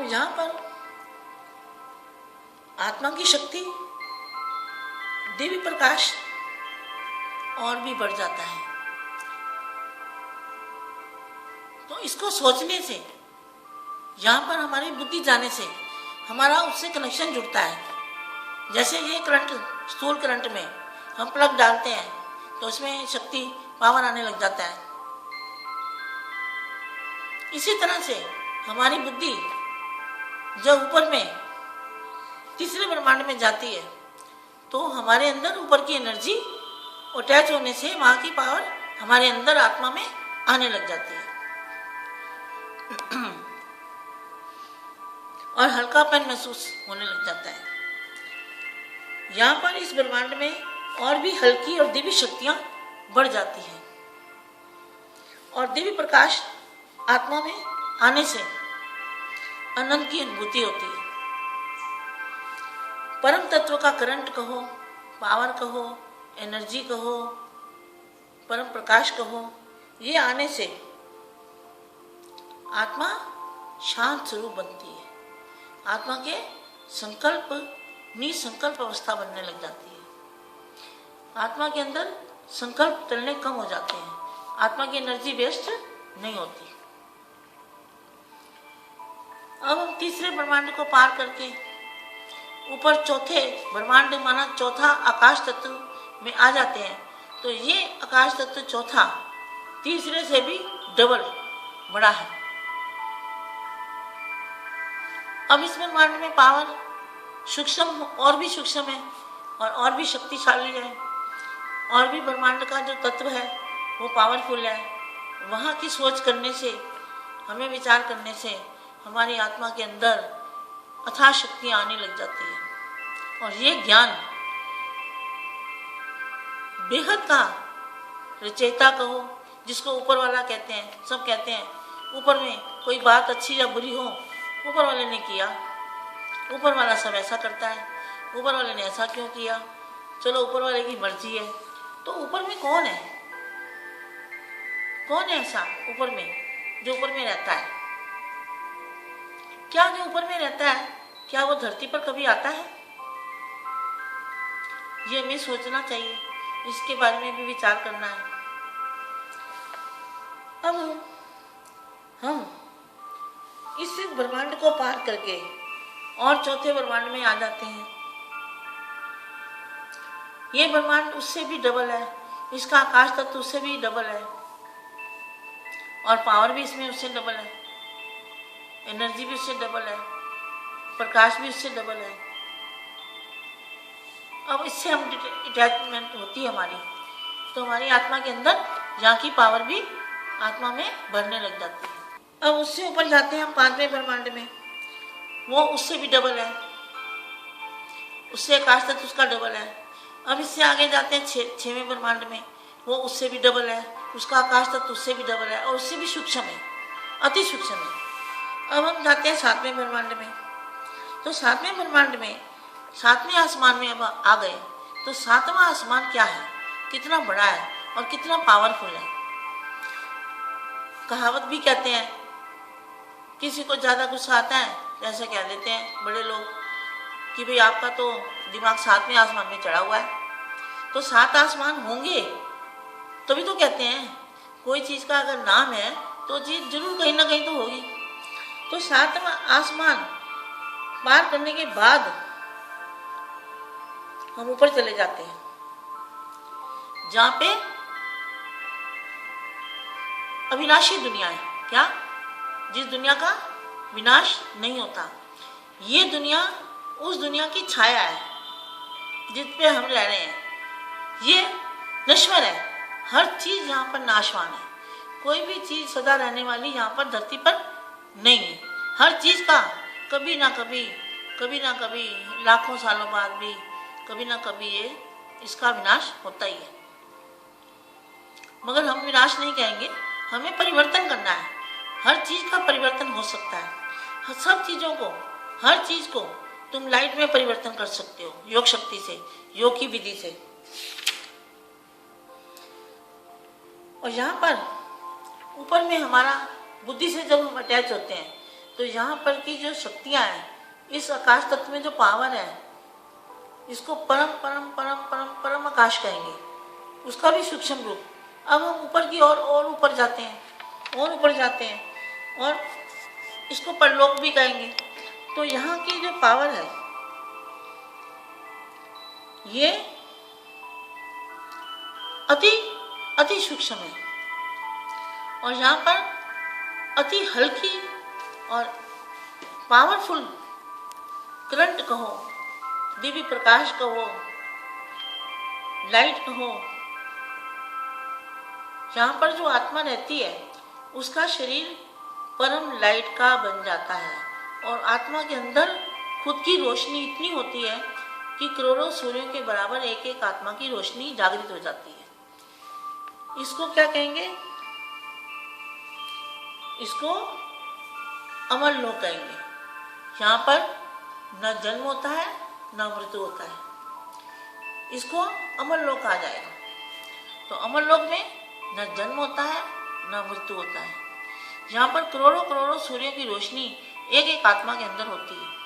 जहाँ पर आत्मा की शक्ति, दिव्य प्रकाश और भी बढ़ जाता है। तो इसको सोचने से, यहाँ पर हमारी बुद्धि जाने से हमारा उससे कनेक्शन जुड़ता है। जैसे ये करंट, स्थूल करंट में हम प्लग डालते हैं तो उसमें शक्ति, पावर आने लग जाता है। इसी तरह से हमारी बुद्धि जब ऊपर में तीसरे ब्रह्मांड में जाती है तो हमारे अंदर ऊपर की एनर्जी अटैच होने से वहाँ की पावर हमारे अंदर आत्मा में आने लग जाती है और हल्कापन महसूस होने लग जाता है। यहाँ पर इस ब्रह्मांड में और भी हल्की और दिव्य शक्तियाँ बढ़ जाती हैं और दिव्य प्रकाश आत्मा में आने से आनंद की अनुभूति होती है। परम तत्व का करंट कहो, पावर कहो, एनर्जी कहो, परम प्रकाश कहो, ये आने से आत्मा शांत स्वरूप बनती है। आत्मा के संकल्प निसंकल्प अवस्था बनने लग जाती है। आत्मा के अंदर संकल्प टलने कम हो जाते हैं। आत्मा की एनर्जी वेस्ट नहीं होती। अब हम तीसरे ब्रह्मांड को पार करके ऊपर चौथे ब्रह्मांड माना चौथा आकाश तत्व में आ जाते हैं तो ये आकाश तत्व चौथा तीसरे से भी डबल बड़ा है। अब इस ब्रह्मांड में पावर सूक्ष्म और भी सूक्ष्म है और भी शक्तिशाली है और भी ब्रह्मांड का जो तत्व है वो पावरफुल है। वहाँ की सोच करने से, हमें विचार करने से हमारी आत्मा के अंदर अथाह शक्ति आने लग जाती है और ये ज्ञान बेहद का रचयिता कहो, जिसको ऊपर वाला कहते हैं। सब कहते हैं ऊपर में कोई बात अच्छी या बुरी हो, ऊपर वाले ने किया, ऊपर वाला सब ऐसा करता है, ऊपर वाले ने ऐसा क्यों किया, चलो ऊपर वाले की मर्जी है। तो ऊपर में कौन है? कौन है ऐसा ऊपर में जो ऊपर में रहता है? क्या जो ऊपर में रहता है, क्या वो धरती पर कभी आता है? ये हमें सोचना चाहिए, इसके बारे में भी विचार करना है। अब हम इस ब्रह्मांड को पार करके और चौथे ब्रह्मांड में आ जाते हैं। ये ब्रह्मांड उससे भी डबल है, इसका आकाश तत्व उससे भी डबल है और पावर भी इसमें उससे डबल है, एनर्जी भी उससे डबल है, प्रकाश भी उससे डबल है। अब इससे हम अटैचमेंट होती है हमारी, तो हमारी आत्मा के अंदर यहाँ की पावर भी आत्मा में बढ़ने लग जाती है। अब उससे ऊपर जाते हैं हम पांचवें ब्रह्मांड में, वो उससे भी डबल है, उससे आकाश तत्व उसका डबल है। अब इससे आगे जाते हैं छवें ब्रह्मांड में, वो उससे भी डबल है, उसका आकाश तत्व उससे भी डबल है और उससे भी सूक्ष्म है, अति सूक्ष्म है। अब हम जाते हैं सातवें ब्रह्मांड में, तो सातवें ब्रह्मांड में सातवें आसमान में अब आ गए तो सातवां आसमान क्या है, कितना बड़ा है और कितना पावरफुल है। कहावत भी कहते हैं, किसी को ज़्यादा गुस्सा आता है तो ऐसा कह देते हैं बड़े लोग कि भाई आपका तो दिमाग सातवें आसमान में चढ़ा हुआ है। तो सात आसमान होंगे तभी तो कहते हैं, कोई चीज़ का अगर नाम है तो चीज़ जरूर कहीं ना कहीं तो होगी। तो सातवां आसमान पार करने के बाद हम ऊपर चले जाते हैं, जहाँ पे अविनाशी दुनिया है। क्या? जिस दुनिया का विनाश नहीं होता। ये दुनिया उस दुनिया की छाया है जिस पे हम रह रहे हैं। ये नश्वर है, हर चीज़ यहाँ पर नाशवान है, कोई भी चीज़ सदा रहने वाली यहाँ पर धरती पर नहीं है। हर चीज़ का कभी ना कभी लाखों सालों बाद भी कभी ना कभी ये इसका विनाश होता ही है। मगर हम विनाश नहीं कहेंगे, हमें परिवर्तन करना है। हर चीज़ का परिवर्तन हो सकता है। सब चीज़ों को, हर चीज़ को तुम लाइट में परिवर्तन कर सकते हो, योग शक्ति से, योग की विधि से। और यहाँ पर ऊपर में हमारा बुद्धि से जब हम अटैच होते हैं तो यहाँ पर की जो शक्तियाँ हैं, इस आकाश तत्व में जो पावर है, इसको परम परम परम परम परम आकाश कहेंगे, उसका भी सूक्ष्म रूप। अब हम ऊपर की और ऊपर जाते हैं, और ऊपर जाते हैं, और इसको परलोक भी कहेंगे। तो यहाँ की जो पावर है ये अति अति सूक्ष्म है, और यहाँ पर अति हल्की और पावरफुल करंट कहो, दिव्य प्रकाश कहो, लाइट कहो, यहाँ पर जो आत्मा रहती है उसका शरीर परम लाइट का बन जाता है, और आत्मा के अंदर खुद की रोशनी इतनी होती है कि करोड़ों सूर्यों के बराबर एक एक आत्मा की रोशनी जागृत हो जाती है। इसको क्या कहेंगे? इसको अमर लोक कहेंगे। यहाँ पर न जन्म होता है न मृत्यु होता है, इसको अमर लोक कहा जाएगा। तो अमर लोक में न जन्म होता है न मृत्यु होता है। यहाँ पर करोड़ों करोड़ों सूर्यों की रोशनी एक एक आत्मा के अंदर होती है।